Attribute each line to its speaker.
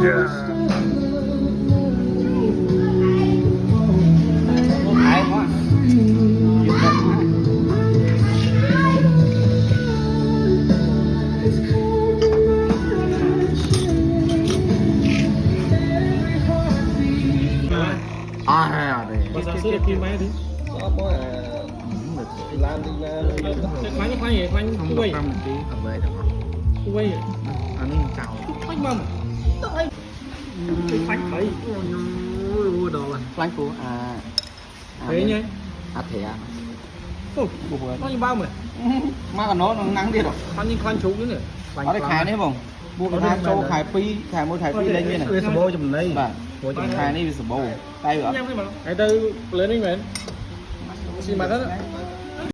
Speaker 1: Thái quá. À đây.
Speaker 2: Bà sao sữa được kim máy đi.
Speaker 3: Có làm đi
Speaker 2: Khoanh
Speaker 1: Không
Speaker 2: quay.
Speaker 1: được một tí ở về được không?
Speaker 2: Quay.
Speaker 1: Ăn chào.
Speaker 2: Khoanh mầm. Khoanh thấy. Ôi đồ rồi.
Speaker 1: Lánh của à.
Speaker 2: Thế nhá.
Speaker 1: À thế à.
Speaker 2: Ôi, nó như bao mà.
Speaker 1: Má còn nó nắng đi rồi.
Speaker 2: Khoanh chú nữa.
Speaker 1: Ở đây khai đấy không? Buộc khai châu khai pi, khai môi khai pi lên như này.
Speaker 3: cái sabo cho mình đây.
Speaker 1: Vâng. Khai này bị sập bầu. Tay bữa.
Speaker 2: Cái từ lên đi mến. Xin mà đó.